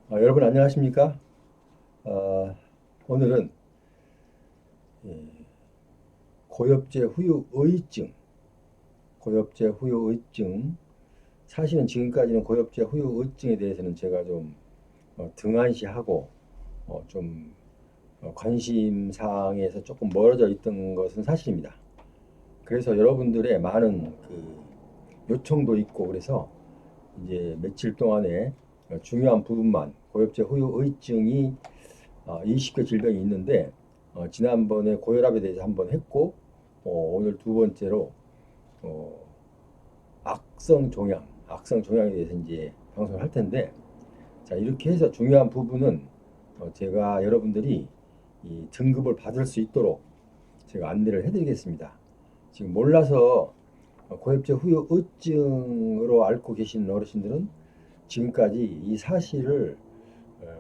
여러분 안녕하십니까? 어, 오늘은 예, 고엽제 후유의증, 고엽제 후유의증. 사실은 지금까지는 고엽제 후유의증에 대해서는 제가 좀 등한시하고 좀 관심사항에서 조금 멀어져 있던 것은 사실입니다. 그래서 여러분들의 많은 요청도 있고 그래서 이제 며칠 동안에 중요한 부분만 고엽제 후유의증이 20개 질병이 있는데 지난번에 고혈압에 대해서 한번 했고 오늘 두 번째로 어, 악성 종양에 대해서 이제 방송을 할 텐데 자 이렇게 해서 중요한 부분은 제가 여러분들이 이 등급을 받을 수 있도록 제가 안내를 해드리겠습니다. 지금 몰라서 고엽제 후유증으로 앓고 계신 어르신들은 지금까지 이 사실을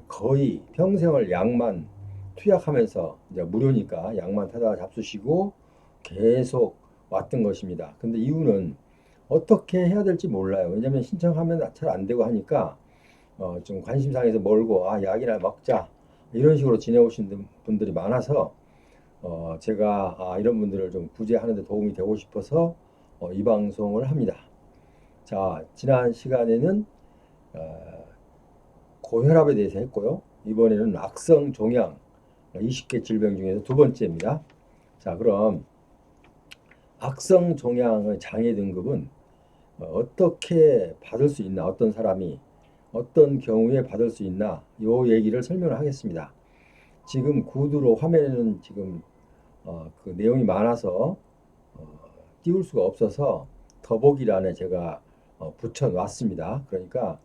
거의 평생을 약만 투약하면서 이제 무료니까 약만 타다가 잡수시고 계속 왔던 것입니다. 근데 이유는 어떻게 해야 될지 몰라요. 왜냐면 신청하면 잘 안 되고 하니까 좀 관심사항에서 멀고 약이나 먹자 이런 식으로 지내오신 분들이 많아서 제가 이런 분들을 좀 구제하는 데 도움이 되고 싶어서 이 방송을 합니다. 자, 지난 시간에는 어, 고혈압에 대해서 했고요. 이번에는 악성 종양 20개 질병 중에서 두 번째입니다. 자, 그럼 악성 종양의 장애 등급은 어떻게 받을 수 있나, 어떤 사람이 어떤 경우에 받을 수 있나, 요 얘기를 설명을 하겠습니다. 지금 구두로 화면에는 지금 그 내용이 많아서 어, 띄울 수가 없어서 더보기란에 제가 붙여 놨습니다. 그러니까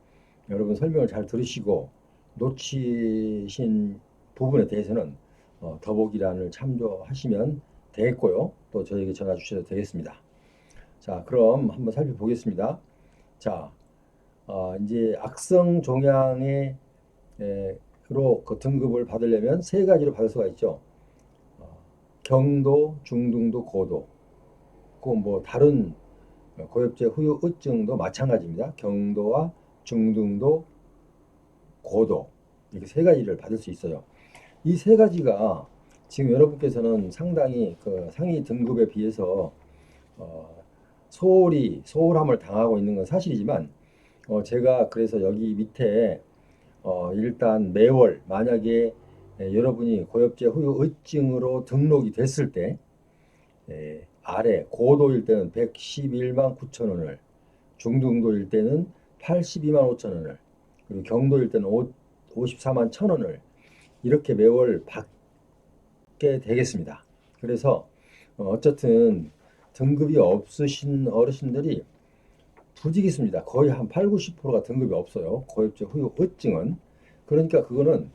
여러분 설명을 잘 들으시고 놓치신 부분에 대해서는 더보기란을 참조하시면 되겠고요. 또 저에게 전화 주셔도 되겠습니다. 자, 그럼 한번 살펴보겠습니다. 자, 이제 악성 종양의 로 그 등급을 받으려면 세 가지로 받을 수가 있죠. 어, 경도, 중등도, 고도. 그 뭐 다른 고엽제 후유증도 마찬가지입니다. 경도와 중등도, 고도 이렇게 세 가지를 받을 수 있어요. 이 세 가지가 지금 여러분께서는 상당히 그 상위 등급에 비해서 어, 소홀함을 당하고 있는 건 사실이지만 제가 그래서 여기 밑에 일단 매월 만약에 여러분이 고엽제 후유증으로 등록이 됐을 때 아래 고도일 때는 111만 9천 원을, 중등도일 때는 82만 5천 원을, 그리고 경도일 때는 54만 1천 원을 이렇게 매월 받게 되겠습니다. 그래서 어쨌든 등급이 없으신 어르신들이 부지기수입니다. 거의 한 8, 90%가 등급이 없어요. 고엽제 후유증은. 그러니까 그거는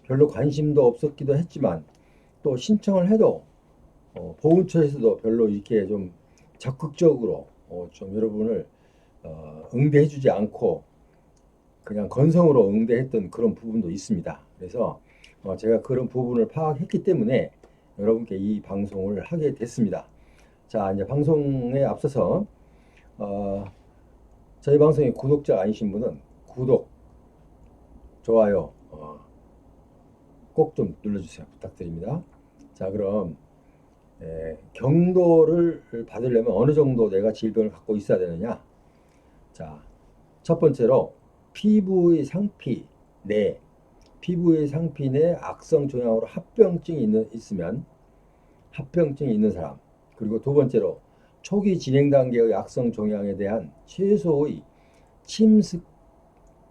별로 관심도 없었기도 했지만 또 신청을 해도 보훈처에서도 별로 이렇게 좀 적극적으로 좀 여러분을 응대해주지 않고 그냥 건성으로 응대했던 그런 부분도 있습니다. 그래서 제가 그런 부분을 파악했기 때문에 여러분께 이 방송을 하게 됐습니다. 자, 이제 방송에 앞서서 어, 저희 방송에 구독자 아니신 분은 구독, 좋아요 꼭 좀 눌러주세요. 부탁드립니다. 자, 그럼 경도를 받으려면 어느 정도 내가 질병을 갖고 있어야 되느냐? 자, 첫 번째로 피부의 상피 내, 피부의 상피 내 악성 종양으로 있으면 합병증이 있는 사람. 그리고 두 번째로 초기 진행 단계의 악성 종양에 대한 최소의 침습,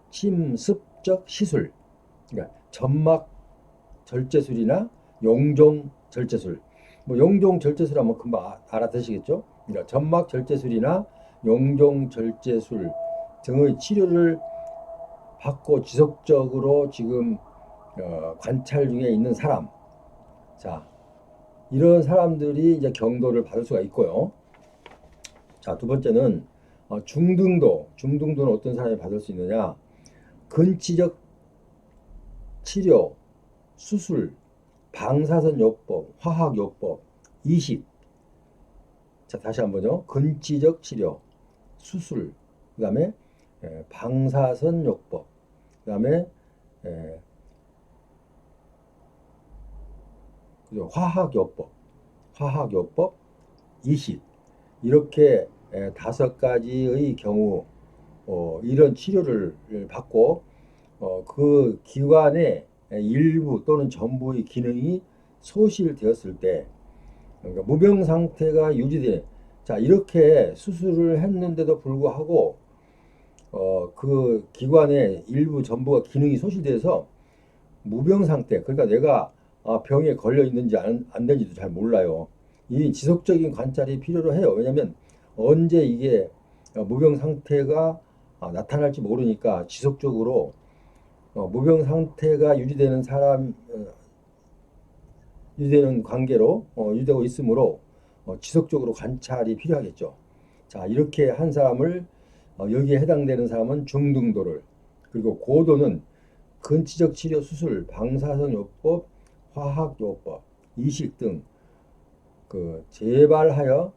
침습적 시술, 그러니까 점막 절제술이나 용종 절제술. 뭐 용종 절제술 하면 금방 알아듣시겠죠? 그러니까 점막 절제술이나 용종 절제술 등의 치료를 받고 지속적으로 지금 관찰 중에 있는 사람. 자, 이런 사람들이 이제 경도를 받을 수가 있고요. 자, 두 번째는 중등도. 중등도는 어떤 사람이 받을 수 있느냐? 근치적 치료, 수술, 방사선요법, 화학요법, 이식. 자, 다시 한번요. 근치적 치료, 수술, 그 다음에 방사선요법, 그다음에 화학요법, 이식 이렇게 5가지의 경우 이런 치료를 받고 그 기관의 일부 또는 전부의 기능이 소실되었을 때, 그러니까 무병 상태가 유지돼. 자, 이렇게 수술을 했는데도 불구하고 그 기관의 일부 전부가 기능이 소실돼서 무병 상태, 그러니까 내가 병에 걸려 있는지 안 되는지도 잘 몰라요. 이 지속적인 관찰이 필요로 해요. 왜냐하면 언제 이게 무병 상태가 나타날지 모르니까 지속적으로 무병 상태가 유지되는 관계로 유지되고 있으므로 지속적으로 관찰이 필요하겠죠. 자, 이렇게 한 사람을 여기에 해당되는 사람은 중등도를, 그리고 고도는 근치적 치료 수술, 방사선요법, 화학요법, 이식 등 그 재발하여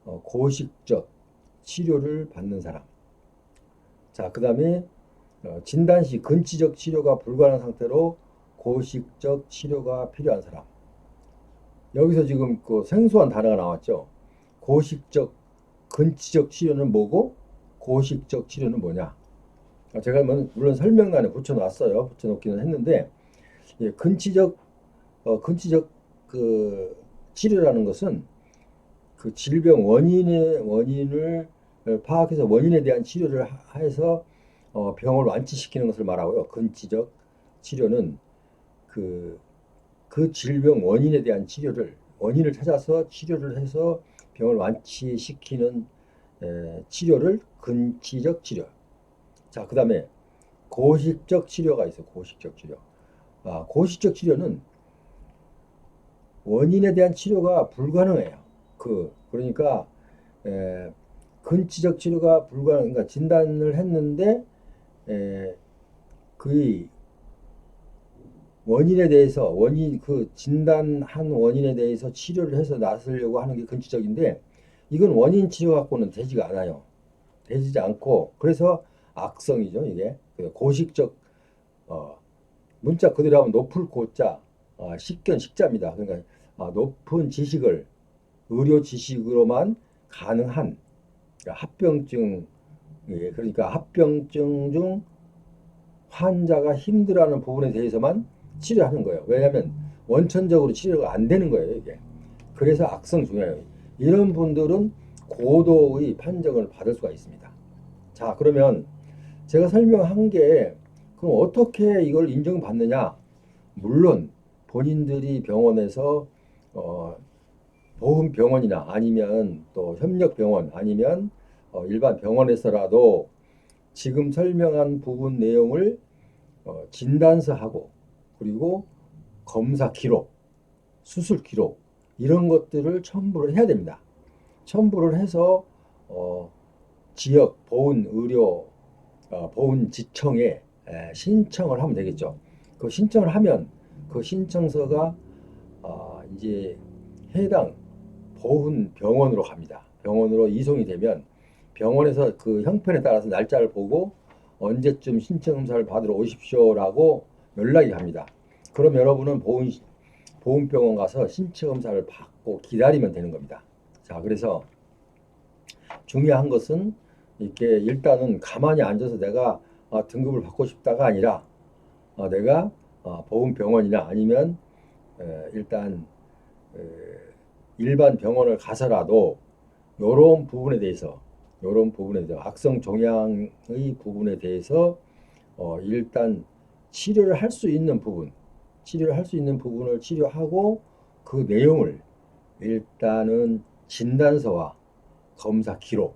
고식적 치료를 받는 사람. 자, 그 다음에 진단 시 근치적 치료가 불가능한 상태로 고식적 치료가 필요한 사람. 여기서 지금 그 생소한 단어가 나왔죠. 고식적, 근치적 치료는 뭐고 고식적 치료는 뭐냐. 제가 물론 설명란에 붙여놨어요. 붙여놓기는 했는데, 예, 근치적 그 치료라는 것은 그 질병 원인을 파악해서 원인에 대한 치료를 해서 병을 완치시키는 것을 말하고요. 근치적 치료는 그 질병 원인에 대한 원인을 찾아서 치료를 해서 병을 완치시키는 치료를 근치적 치료. 자, 그 다음에 고식적 치료가 있어요. 고식적 치료. 고식적 치료는 원인에 대한 치료가 불가능해요. 그러니까 근치적 치료가 그러니까 진단을 했는데 그 원인에 대해서 진단한 원인에 대해서 치료를 해서 나서려고 하는 게 근치적인데, 이건 원인 치료 갖고는 되지가 않아요. 되지 않고, 그래서 악성이죠. 이게 고식적 문자 그대로 하면 높을 고자, 식견 식자입니다. 그러니까 높은 지식을 의료 지식으로만 가능한, 그러니까 합병증, 그러니까 합병증 중 환자가 힘들어하는 부분에 대해서만 치료하는 거예요. 왜냐하면 원천적으로 치료가 안 되는 거예요, 이게. 그래서 악성 중요해요. 이런 분들은 고도의 판정을 받을 수가 있습니다. 자, 그러면 제가 설명한 게 그럼 어떻게 이걸 인정받느냐? 물론 본인들이 병원에서 보훈병원이나 아니면 또 협력병원 아니면 일반 병원에서라도 지금 설명한 부분 내용을 진단서하고, 그리고 검사 기록, 수술 기록 이런 것들을 첨부를 해야 됩니다. 첨부를 해서 지역 보훈지청에 신청을 하면 되겠죠. 그 신청을 하면 그 신청서가 이제 해당 보훈병원으로 갑니다. 병원으로 이송이 되면 병원에서 그 형편에 따라서 날짜를 보고 언제쯤 신청 검사를 받으러 오십시오라고 연락이 갑니다. 그럼 여러분은 보훈병원 가서 신청 검사를 받고 기다리면 되는 겁니다. 자, 그래서 중요한 것은 이렇게 일단은 가만히 앉아서 내가 등급을 받고 싶다가 아니라 내가 보훈병원이나 아니면 일단 일반 병원을 가서라도 이런 부분에 대해서 악성 종양의 부분에 대해서 일단 치료를 할 수 있는 부분을 치료하고, 그 내용을 일단은 진단서와 검사 기록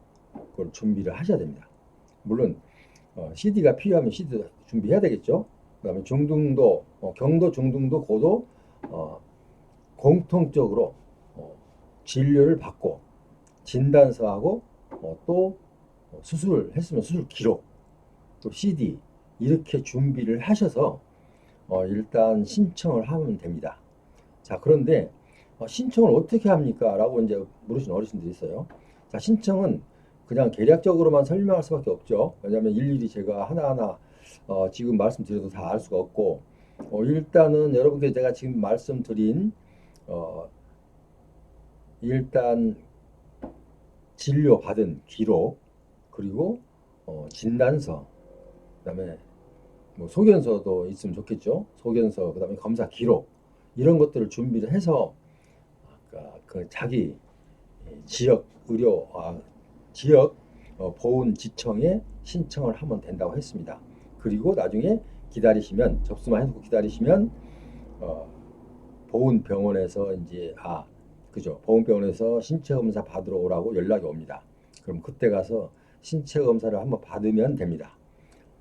그걸 준비를 하셔야 됩니다. 물론 CD가 필요하면 CD도 준비해야 되겠죠. 그다음에 중등도, 경도, 중등도, 고도 공통적으로 진료를 받고 진단서하고 또 수술을 했으면 수술 기록, 또 CD 이렇게 준비를 하셔서 일단 신청을 하면 됩니다. 자, 그런데 신청을 어떻게 합니까? 라고 이제 물으시는 어르신들이 있어요. 자, 신청은 그냥 계략적으로만 설명할 수밖에 없죠. 왜냐하면 일일이 제가 하나하나 지금 말씀드려도 다 알 수가 없고, 일단은 여러분께 제가 지금 말씀드린 일단 진료 받은 기록, 그리고 진단서, 그다음에 뭐 소견서도 있으면 좋겠죠. 소견서, 그다음에 검사 기록, 이런 것들을 준비를 해서 아까 그 자기 지역 의료 지역 보훈지청에 신청을 하면 된다고 했습니다. 그리고 나중에 기다리시면, 접수만 해놓고 기다리시면 보훈병원에서 이제 그죠, 보훈병원에서 신체 검사 받으러 오라고 연락이 옵니다. 그럼 그때 가서 신체 검사를 한번 받으면 됩니다.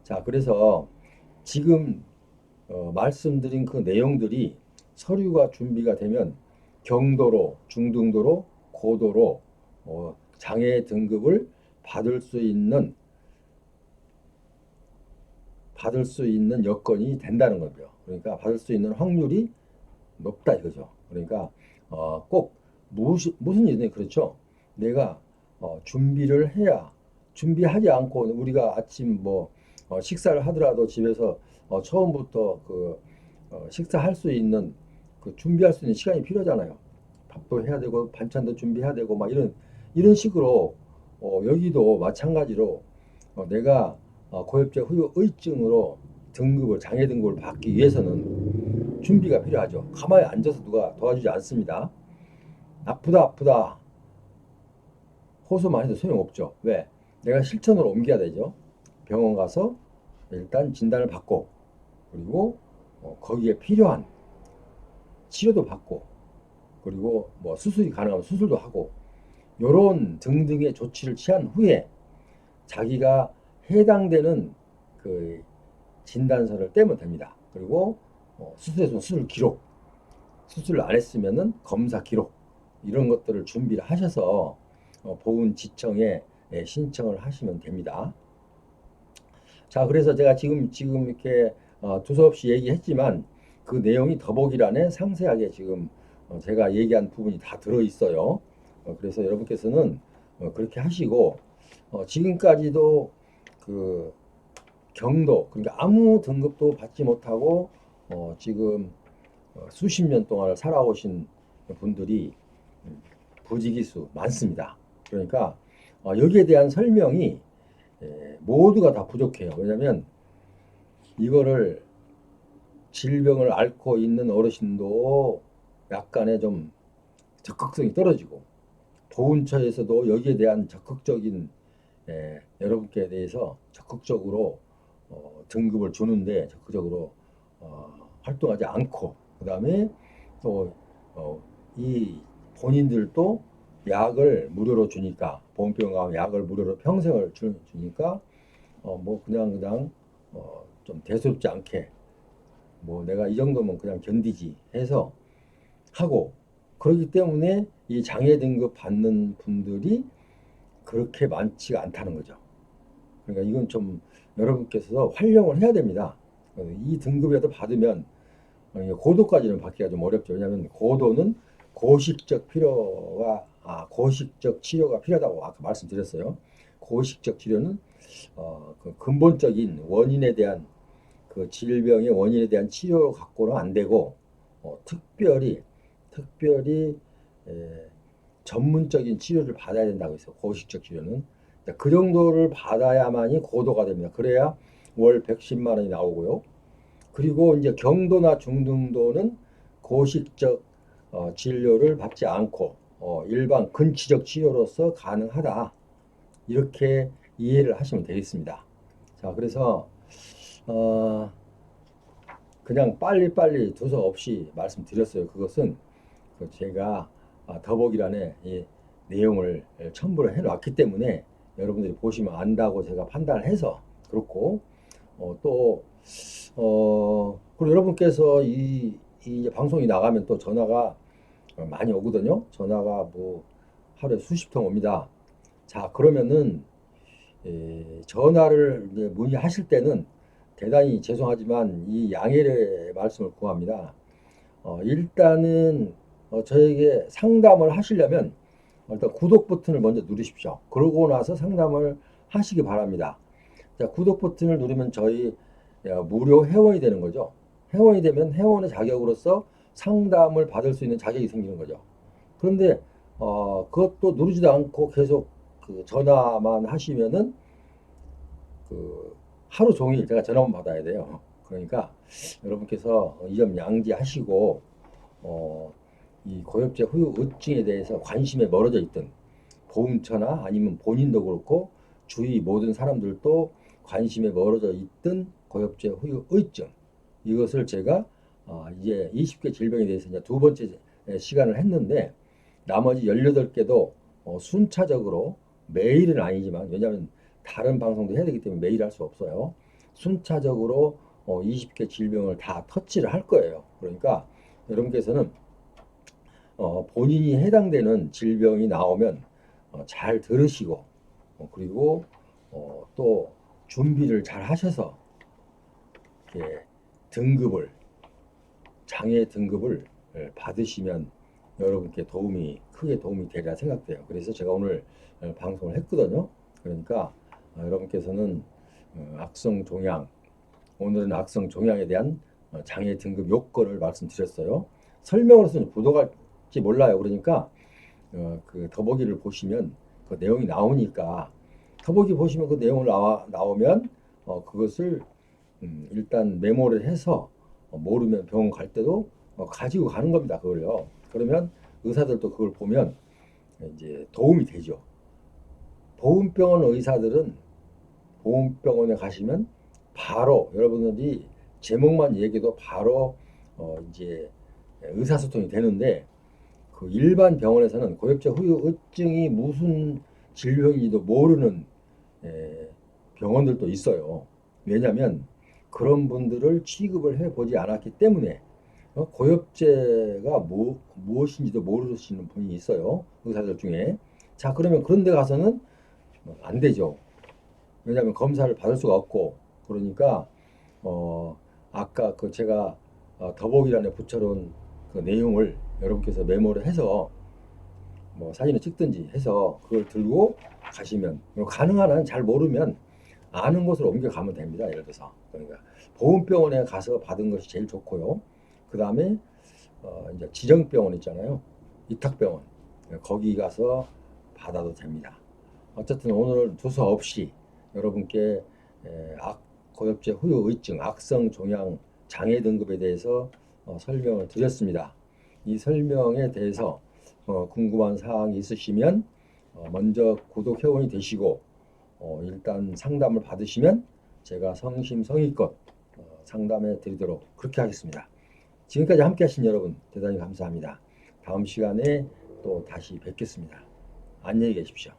자, 그래서 지금 말씀드린 그 내용들이 서류가 준비가 되면 경도로, 중등도로, 고도로 장애 등급을 받을 수 있는 여건이 된다는 거죠. 그러니까 받을 수 있는 확률이 높다 이거죠. 그러니까 꼭 무슨 일이든 그렇죠. 내가 준비를 해야, 준비하지 않고 우리가 아침 식사를 하더라도 집에서 처음부터 식사할 수 있는 준비할 수 있는 시간이 필요하잖아요. 밥도 해야 되고 반찬도 준비해야 되고 막 이런 식으로 여기도 마찬가지로 내가 고엽적 후유의증으로 장애 등급을 받기 위해서는 준비가 필요하죠. 가만히 앉아서 누가 도와주지 않습니다. 아프다 호소만 해도 소용없죠. 왜? 내가 실천으로 옮겨야 되죠. 병원 가서 일단 진단을 받고, 그리고 거기에 필요한 치료도 받고, 그리고 수술이 가능하면 수술도 하고, 요런 등등의 조치를 취한 후에 자기가 해당되는 그 진단서를 떼면 됩니다. 그리고 수술했으면 수술 기록, 수술을 안 했으면은 검사 기록, 이런 것들을 준비를 하셔서 보훈지청에 신청을 하시면 됩니다. 자, 그래서 제가 지금 이렇게 두서없이 얘기했지만 그 내용이 더보기란에 상세하게 지금 제가 얘기한 부분이 다 들어있어요. 그래서 여러분께서는 그렇게 하시고, 지금까지도 그 경도, 그러니까 아무 등급도 받지 못하고 지금 수십 년 동안 살아오신 분들이 부지기수 많습니다. 그러니까 여기에 대한 설명이 모두가 다 부족해요. 왜냐하면 이거를 질병을 앓고 있는 어르신도 약간의 좀 적극성이 떨어지고, 보훈처에서도 여기에 대한 적극적인 여러분께 대해서 적극적으로 등급을 주는데 적극적으로 활동하지 않고, 그 다음에 또 이 본인들도 약을 무료로 주니까, 보험병원 가면 약을 무료로 평생을 주니까 그냥 좀 대수롭지 않게 내가 이 정도면 그냥 견디지 해서 하고, 그렇기 때문에 이 장애 등급 받는 분들이 그렇게 많지가 않다는 거죠. 그러니까 이건 좀 여러분께서 활용을 해야 됩니다. 이 등급이라도 받으면 고도까지는 받기가 좀 어렵죠. 왜냐하면 고도는 고식적 치료가 필요하다고 아까 말씀드렸어요. 고식적 치료는 그 근본적인 원인에 대한, 그 질병의 원인에 대한 치료 갖고는 안 되고, 특별히 전문적인 치료를 받아야 된다고 했어요. 고식적 치료는. 그 정도를 받아야만이 고도가 됩니다. 그래야 월 110만 원이 나오고요. 그리고 이제 경도나 중등도는 고식적 진료를 받지 않고 일반 근치적 치료로서 가능하다. 이렇게 이해를 하시면 되겠습니다. 자, 그래서 그냥 빨리 두서 없이 말씀드렸어요. 그것은 제가 더보기란에 이 내용을 첨부를 해놨기 때문에 여러분들이 보시면 안다고 제가 판단을 해서 그렇고, 그리고 여러분께서 이 방송이 나가면 또 전화가 많이 오거든요. 전화가 하루에 수십 통 옵니다. 자, 그러면은 전화를 이제 문의하실 때는 대단히 죄송하지만 이 양해의 말씀을 구합니다. 일단은 저에게 상담을 하시려면 일단 구독 버튼을 먼저 누르십시오. 그러고 나서 상담을 하시기 바랍니다. 자, 구독 버튼을 누르면 저희 무료 회원이 되는 거죠. 회원이 되면 회원의 자격으로서 상담을 받을 수 있는 자격이 생기는 거죠. 그런데 그것도 누르지도 않고 계속 그 전화만 하시면은 그 하루 종일 제가 전화만 받아야 돼요. 그러니까 여러분께서 이 점 양지하시고 이 고엽제 후유증에 대해서 관심에 멀어져 있던 보험처나 아니면 본인도 그렇고 주위 모든 사람들도 관심에 멀어져 있던 고엽제 후유증, 이것을 제가 이제 20개 질병에 대해서 이제 두 번째 시간을 했는데, 나머지 18개도 순차적으로, 매일은 아니지만 왜냐하면 다른 방송도 해야 되기 때문에 매일 할 수 없어요. 순차적으로 20개 질병을 다 터치를 할 거예요. 그러니까 여러분께서는 본인이 해당되는 질병이 나오면 잘 들으시고, 그리고 또 준비를 잘 하셔서 이렇게 등급을, 장애 등급을 받으시면 여러분께 크게 도움이 되리라 생각돼요. 그래서 제가 오늘 방송을 했거든요. 그러니까 여러분께서는 악성 종양, 오늘은 악성 종양에 대한 장애 등급 요건을 말씀드렸어요. 설명으로서는 부족할지 몰라요. 그러니까 그 더보기를 보시면 그 내용이 나오니까, 더보기 보시면 그 내용을 나오면 그것을 일단 메모를 해서 모르면 병원 갈 때도 가지고 가는 겁니다. 그걸요. 그러면 의사들도 그걸 보면 이제 도움이 되죠. 보훈병원 의사들은 보훈병원에 가시면 바로 여러분들이 제목만 얘기해도 바로 이제 의사소통이 되는데, 그 일반 병원에서는 고엽제 후유증이 무슨 질병인지도 모르는 병원들도 있어요. 왜냐하면 그런 분들을 취급을 해보지 않았기 때문에 고엽제가 무엇인지도 모르시는 분이 있어요. 의사들 중에. 자, 그러면 그런 데 가서는 안 되죠. 왜냐하면 검사를 받을 수가 없고. 그러니까 아까 그 제가 더보기란에 붙여놓은 그 내용을 여러분께서 메모를 해서 뭐 사진을 찍든지 해서 그걸 들고 가시면, 가능한 한 잘 모르면 아는 곳으로 옮겨가면 됩니다. 예를 들어서. 그러니까 보훈병원에 가서 받은 것이 제일 좋고요. 그 다음에 이제 지정병원 있잖아요. 위탁병원. 거기 가서 받아도 됩니다. 어쨌든 오늘 두서 없이 여러분께 고엽제 후유증, 악성 종양 장애 등급에 대해서 설명을 드렸습니다. 이 설명에 대해서 궁금한 사항이 있으시면 먼저 구독 회원이 되시고 일단 상담을 받으시면 제가 성심성의껏 상담해 드리도록 그렇게 하겠습니다. 지금까지 함께 하신 여러분 대단히 감사합니다. 다음 시간에 또 다시 뵙겠습니다. 안녕히 계십시오.